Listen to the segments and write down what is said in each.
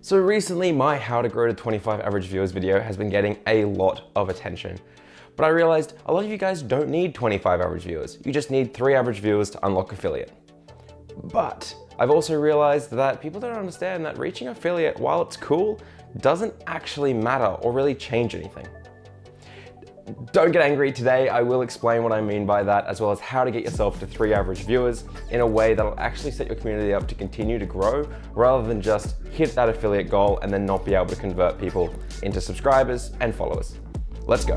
So recently, my how to grow to 25 average viewers video has been getting a lot of attention. But I realized a lot of you guys don't need 25 average viewers. You just need 3 average viewers to unlock affiliate. But I've also realized that people don't understand that reaching affiliate, while it's cool, doesn't actually matter or really change anything. Don't get angry today, I will explain what I mean by that, as well as how to get yourself to 3 average viewers in a way that'll actually set your community up to continue to grow, rather than just hit that affiliate goal and then not be able to convert people into subscribers and followers. Let's go.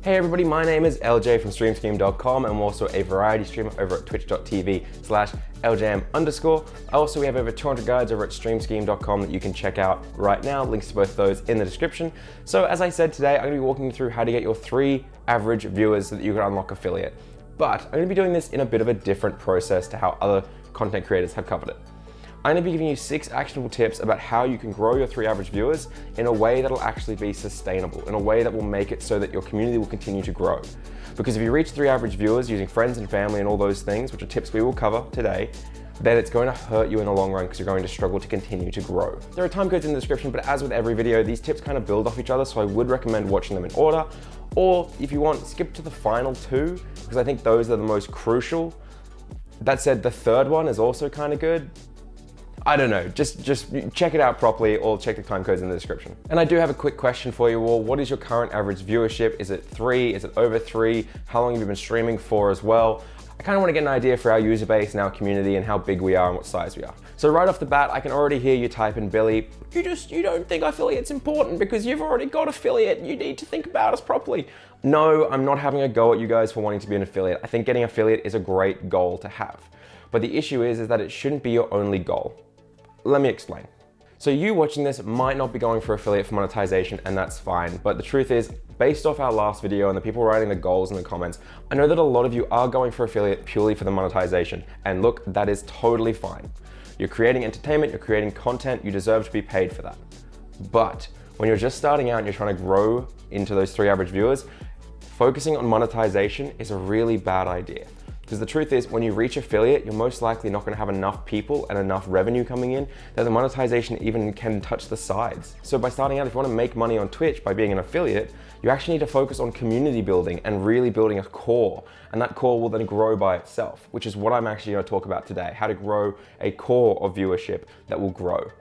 Hey everybody, my name is Eljayem from streamscheme.com. I'm also a variety streamer over at twitch.tv/Eljayem_. Also, we have over 200 guides over at streamscheme.com that you can check out right now. Links to both those in the description. So as I said today, I'm gonna be walking you through how to get your 3 average viewers so that you can unlock affiliate. But I'm gonna be doing this in a bit of a different process to how other content creators have covered it. I'm gonna be giving you 6 actionable tips about how you can grow your 3 average viewers in a way that'll actually be sustainable, in a way that will make it so that your community will continue to grow. Because if you reach 3 average viewers using friends and family and all those things, which are tips we will cover today, then it's going to hurt you in the long run because you're going to struggle to continue to grow. There are time codes in the description, but as with every video, these tips kind of build off each other, so I would recommend watching them in order. Or if you want, skip to the final 2, because I think those are the most crucial. That said, the third one is also kind of good. I don't know, just check it out properly or check the time codes in the description. And I do have a quick question for you all. What is your current average viewership? Is it 3? Is it over 3? How long have you been streaming for as well? I kind of want to get an idea for our user base and our community and how big we are and what size we are. So right off the bat, I can already hear you type in, Billy, you don't think affiliate's important because you've already got affiliate. You need to think about us properly. No, I'm not having a go at you guys for wanting to be an affiliate. I think getting affiliate is a great goal to have. But the issue is that it shouldn't be your only goal. Let me explain. So you watching this might not be going for affiliate for monetization, and that's fine. But the truth is, based off our last video and the people writing the goals in the comments, I know that a lot of you are going for affiliate purely for the monetization. And look, that is totally fine. You're creating entertainment, you're creating content, you deserve to be paid for that. But when you're just starting out and you're trying to grow into those 3 average viewers, focusing on monetization is a really bad idea. Because the truth is, when you reach affiliate, you're most likely not gonna have enough people and enough revenue coming in that the monetization even can touch the sides. So by starting out, if you wanna make money on Twitch by being an affiliate, you actually need to focus on community building and really building a core. And that core will then grow by itself, which is what I'm actually gonna talk about today, how to grow a core of viewership that will grow.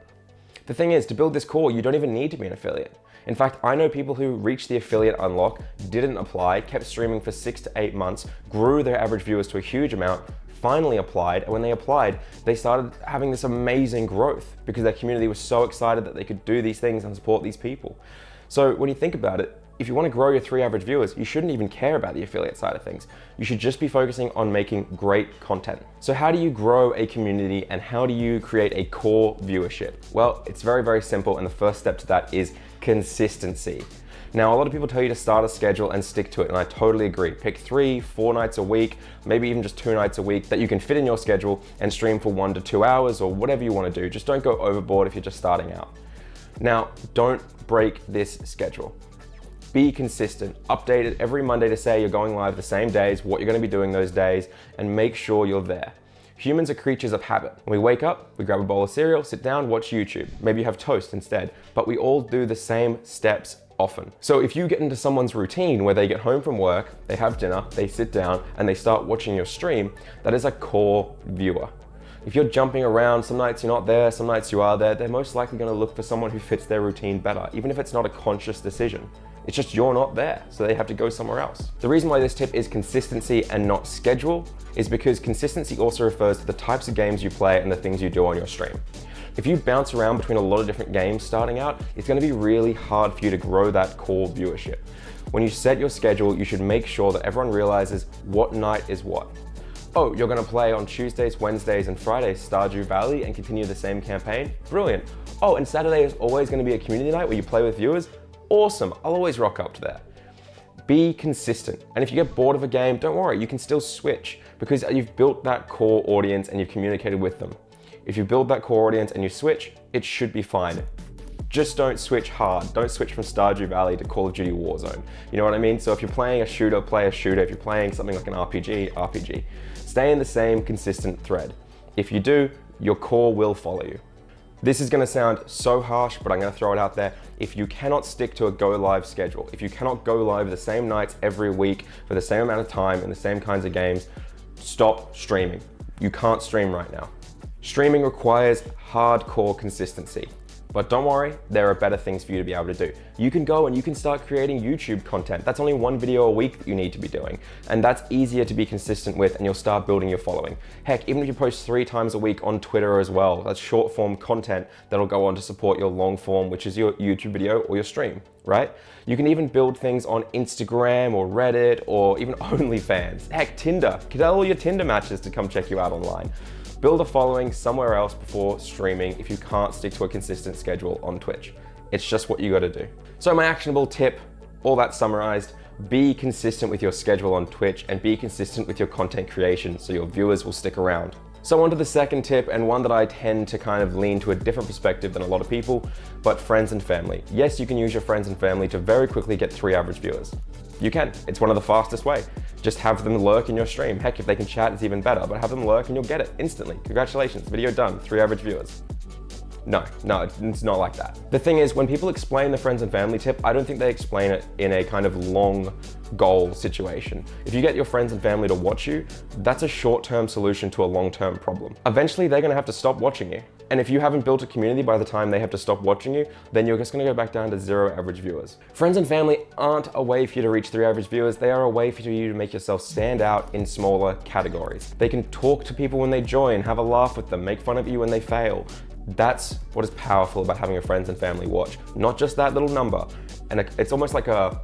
The thing is, to build this core, you don't even need to be an affiliate. In fact, I know people who reached the affiliate unlock, didn't apply, kept streaming for 6 to 8 months, grew their average viewers to a huge amount, finally applied, and when they applied, they started having this amazing growth because their community was so excited that they could do these things and support these people. So when you think about it, if you want to grow your 3 average viewers, you shouldn't even care about the affiliate side of things. You should just be focusing on making great content. So how do you grow a community and how do you create a core viewership? Well, it's very, very simple, and the first step to that is consistency. Now, a lot of people tell you to start a schedule and stick to it, and I totally agree. Pick 3, 4 nights a week, maybe even just 2 nights a week that you can fit in your schedule and stream for 1 to 2 hours or whatever you want to do. Just don't go overboard if you're just starting out. Now, don't break this schedule. Be consistent, update it every Monday to say you're going live the same days, what you're gonna be doing those days, and make sure you're there. Humans are creatures of habit. When we wake up, we grab a bowl of cereal, sit down, watch YouTube. Maybe you have toast instead, but we all do the same steps often. So if you get into someone's routine where they get home from work, they have dinner, they sit down, and they start watching your stream, that is a core viewer. If you're jumping around, some nights you're not there, some nights you are there, they're most likely gonna look for someone who fits their routine better, even if it's not a conscious decision. It's just you're not there, so they have to go somewhere else. The reason why this tip is consistency and not schedule is because consistency also refers to the types of games you play and the things you do on your stream. If you bounce around between a lot of different games starting out, it's gonna be really hard for you to grow that core viewership. When you set your schedule, you should make sure that everyone realizes what night is what. Oh, you're gonna play on Tuesdays, Wednesdays, and Fridays Stardew Valley and continue the same campaign? Brilliant. Oh, and Saturday is always gonna be a community night where you play with viewers? Awesome, I'll always rock up to that. Be consistent. And if you get bored of a game, don't worry, you can still switch because you've built that core audience and you've communicated with them. If you build that core audience and you switch, it should be fine. Just don't switch hard. Don't switch from Stardew Valley to Call of Duty Warzone. You know what I mean? So if you're playing a shooter, play a shooter. If you're playing something like an RPG, RPG. Stay in the same consistent thread. If you do, your core will follow you. This is gonna sound so harsh, but I'm gonna throw it out there. If you cannot stick to a go live schedule, if you cannot go live the same nights every week for the same amount of time in the same kinds of games, stop streaming. You can't stream right now. Streaming requires hardcore consistency. But don't worry, there are better things for you to be able to do. You can go and you can start creating YouTube content. That's only one video a week that you need to be doing. And that's easier to be consistent with, and you'll start building your following. Heck, even if you post 3 times a week on Twitter as well, that's short form content that'll go on to support your long form, which is your YouTube video or your stream, right? You can even build things on Instagram or Reddit or even OnlyFans. Heck, Tinder. Tell all your Tinder matches to come check you out online. Build a following somewhere else before streaming if you can't stick to a consistent schedule on Twitch. It's just what you gotta do. So my actionable tip, all that summarized, be consistent with your schedule on Twitch and be consistent with your content creation so your viewers will stick around. So on to the second tip, and one that I tend to kind of lean to a different perspective than a lot of people, but friends and family. Yes, you can use your friends and family to very quickly get 3 average viewers. You can, it's one of the fastest way. Just have them lurk in your stream. Heck, if they can chat, it's even better, but have them lurk and you'll get it instantly. Congratulations, video done, 3 average viewers. No, it's not like that. The thing is, when people explain the friends and family tip, I don't think they explain it in a kind of long goal situation. If you get your friends and family to watch you, that's a short-term solution to a long-term problem. Eventually, they're gonna have to stop watching you. And if you haven't built a community by the time they have to stop watching you, then you're just gonna go back down to 0 average viewers. Friends and family aren't a way for you to reach 3 average viewers. They are a way for you to make yourself stand out in smaller categories. They can talk to people when they join, have a laugh with them, make fun of you when they fail. That's what is powerful about having your friends and family watch. Not just that little number. And it's almost like a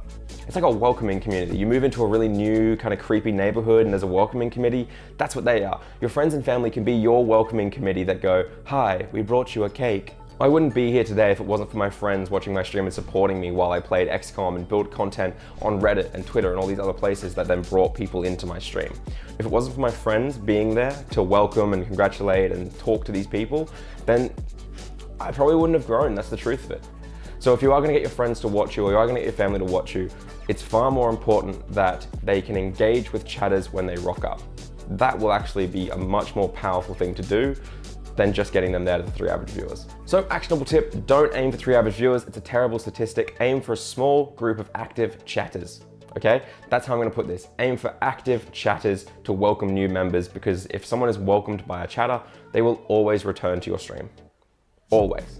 welcoming community. You move into a really new kind of creepy neighborhood and there's a welcoming committee. That's what they are. Your friends and family can be your welcoming committee that go, "Hi, we brought you a cake." I wouldn't be here today if it wasn't for my friends watching my stream and supporting me while I played XCOM and built content on Reddit and Twitter and all these other places that then brought people into my stream. If it wasn't for my friends being there to welcome and congratulate and talk to these people, then I probably wouldn't have grown. That's the truth of it. So if you are gonna get your friends to watch you or you are gonna get your family to watch you, it's far more important that they can engage with chatters when they rock up. That will actually be a much more powerful thing to do than just getting them there to the 3 average viewers. So actionable tip, don't aim for 3 average viewers. It's a terrible statistic. Aim for a small group of active chatters, okay? That's how I'm gonna put this. Aim for active chatters to welcome new members, because if someone is welcomed by a chatter, they will always return to your stream, always.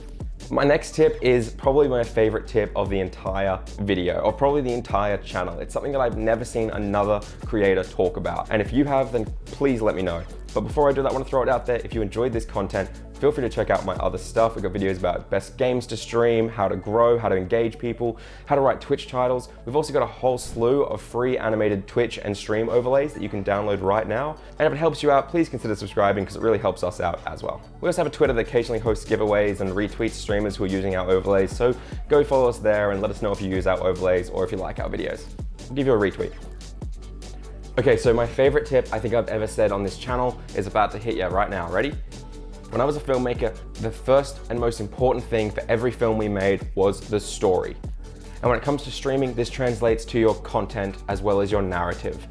My next tip is probably my favorite tip of the entire video, or probably the entire channel. It's something that I've never seen another creator talk about. And if you have, then please let me know. But before I do that, I want to throw it out there. If you enjoyed this content, feel free to check out my other stuff. We've got videos about best games to stream, how to grow, how to engage people, how to write Twitch titles. We've also got a whole slew of free animated Twitch and stream overlays that you can download right now. And if it helps you out, please consider subscribing because it really helps us out as well. We also have a Twitter that occasionally hosts giveaways and retweets streamers who are using our overlays. So go follow us there and let us know if you use our overlays or if you like our videos. We'll give you a retweet. Okay, so my favorite tip I think I've ever said on this channel is about to hit you right now. Ready? When I was a filmmaker, the first and most important thing for every film we made was the story. And when it comes to streaming, this translates to your content as well as your narrative.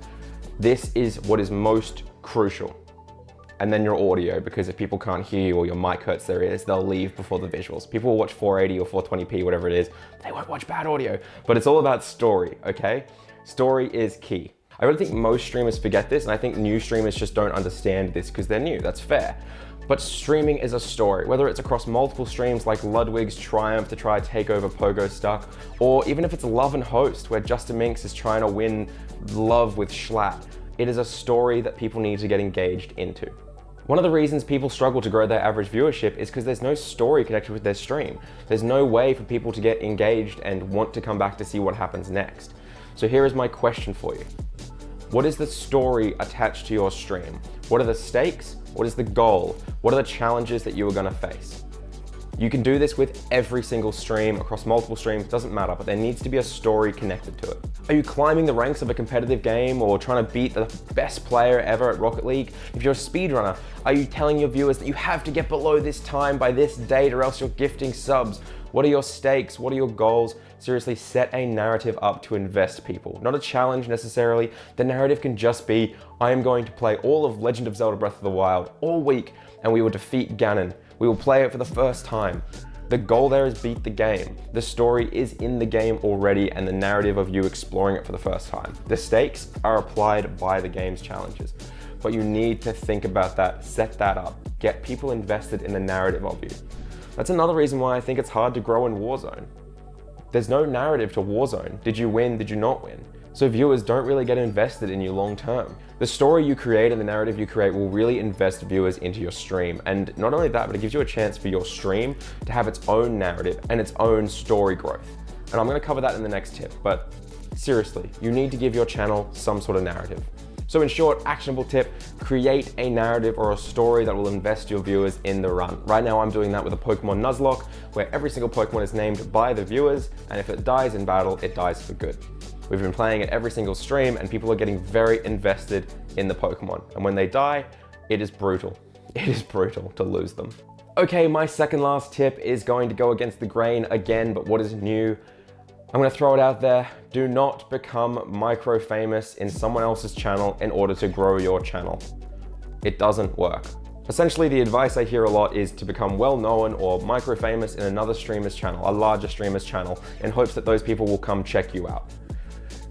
This is what is most crucial. And then your audio, because if people can't hear you or your mic hurts their ears, they'll leave before the visuals. People will watch 480 or 420p, whatever it is. They won't watch bad audio, but it's all about story, okay? Story is key. I really think most streamers forget this, and I think new streamers just don't understand this because they're new. That's fair. But streaming is a story, whether it's across multiple streams like Ludwig's Triumph to try to take over Pogo Stuck, or even if it's Love and Host, where Justin Minks is trying to win love with Schlatt. It is a story that people need to get engaged into. One of the reasons people struggle to grow their average viewership is because there's no story connected with their stream. There's no way for people to get engaged and want to come back to see what happens next. So here is my question for you. What is the story attached to your stream? What are the stakes? What is the goal? What are the challenges that you are gonna face? You can do this with every single stream, across multiple streams, doesn't matter, but there needs to be a story connected to it. Are you climbing the ranks of a competitive game or trying to beat the best player ever at Rocket League? If you're a speedrunner, are you telling your viewers that you have to get below this time by this date or else you're gifting subs? What are your stakes? What are your goals? Seriously, set a narrative up to invest people. Not a challenge necessarily. The narrative can just be, I am going to play all of Legend of Zelda Breath of the Wild all week and we will defeat Ganon. We will play it for the first time. The goal there is beat the game. The story is in the game already and the narrative of you exploring it for the first time. The stakes are applied by the game's challenges, but you need to think about that, set that up, get people invested in the narrative of you. That's another reason why I think it's hard to grow in Warzone. There's no narrative to Warzone. Did you win? Did you not win? So viewers don't really get invested in you long term. The story you create and the narrative you create will really invest viewers into your stream. And not only that, but it gives you a chance for your stream to have its own narrative and its own story growth. And I'm gonna cover that in the next tip, but seriously, you need to give your channel some sort of narrative. So in short, actionable tip, create a narrative or a story that will invest your viewers in the run. Right now I'm doing that with a Pokemon Nuzlocke, where every single Pokemon is named by the viewers, and if it dies in battle, it dies for good. We've been playing it every single stream and people are getting very invested in the Pokemon. And when they die, it is brutal. It is brutal to lose them. Okay, my second last tip is going to go against the grain again, but what is new? I'm gonna throw it out there. Do not become micro famous in someone else's channel in order to grow your channel. It doesn't work. Essentially, the advice I hear a lot is to become well known or micro famous in another streamer's channel, a larger streamer's channel, in hopes that those people will come check you out.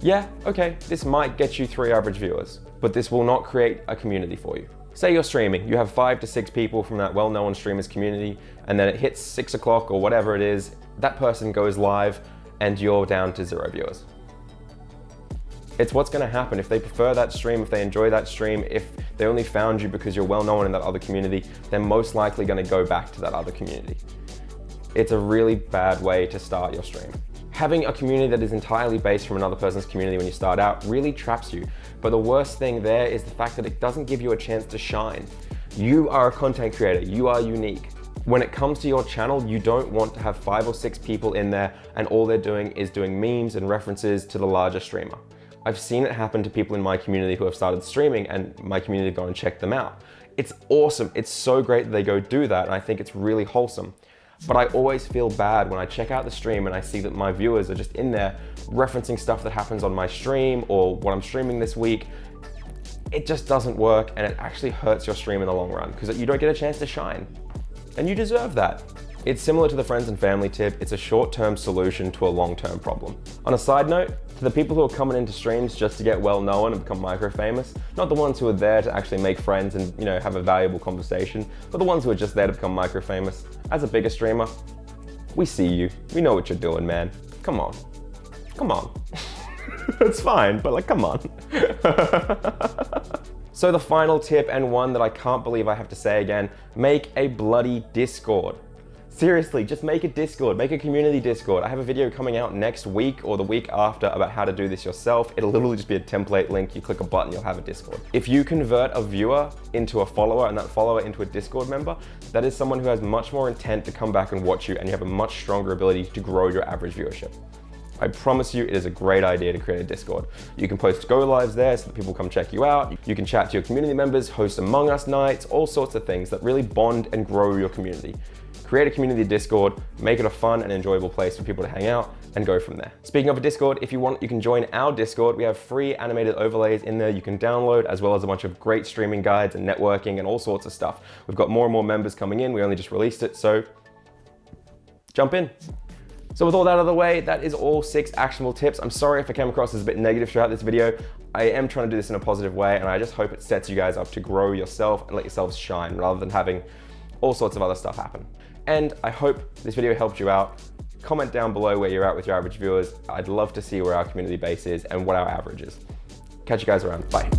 Yeah, okay, this might get you 3 average viewers, but this will not create a community for you. Say you're streaming, you have 5 to 6 people from that well-known streamer's community, and then it hits 6 o'clock or whatever it is, that person goes live, and you're down to 0 viewers. It's what's gonna happen. If they prefer that stream, if they enjoy that stream, if they only found you because you're well known in that other community, they're most likely gonna go back to that other community. It's a really bad way to start your stream. Having a community that is entirely based from another person's community when you start out really traps you. But the worst thing there is the fact that it doesn't give you a chance to shine. You are a content creator, you are unique. When it comes to your channel, you don't want to have 5 or 6 people in there and all they're doing is doing memes and references to the larger streamer. I've seen it happen to people in my community who have started streaming and my community go and check them out. It's awesome, it's so great that they go do that and I think it's really wholesome. But I always feel bad when I check out the stream and I see that my viewers are just in there referencing stuff that happens on my stream or what I'm streaming this week. It just doesn't work and it actually hurts your stream in the long run because you don't get a chance to shine. And you deserve that. It's similar to the friends and family tip. It's a short-term solution to a long-term problem. On a side note, to the people who are coming into streams just to get well known and become micro-famous, not the ones who are there to actually make friends and have a valuable conversation, but the ones who are just there to become micro-famous. As a bigger streamer, we see you. We know what you're doing, man. Come on. Come on. It's fine, but like, come on. So the final tip, and one that I can't believe I have to say again, make a bloody Discord. Seriously, just make a Discord, make a community Discord. I have a video coming out next week or the week after about how to do this yourself. It'll literally just be a template link. You click a button, you'll have a Discord. If you convert a viewer into a follower and that follower into a Discord member, that is someone who has much more intent to come back and watch you and you have a much stronger ability to grow your average viewership. I promise you, it is a great idea to create a Discord. You can post go lives there so that people come check you out. You can chat to your community members, host Among Us nights, all sorts of things that really bond and grow your community. Create a community Discord, make it a fun and enjoyable place for people to hang out and go from there. Speaking of a Discord, if you want, you can join our Discord. We have free animated overlays in there you can download, as well as a bunch of great streaming guides and networking and all sorts of stuff. We've got more and more members coming in. We only just released it, so jump in. So with all that out of the way, that is all 6 actionable tips. I'm sorry if I came across as a bit negative throughout this video. I am trying to do this in a positive way, and I just hope it sets you guys up to grow yourself and let yourselves shine rather than having all sorts of other stuff happen. And I hope this video helped you out. Comment down below where you're at with your average viewers. I'd love to see where our community base is and what our average is. Catch you guys around. Bye.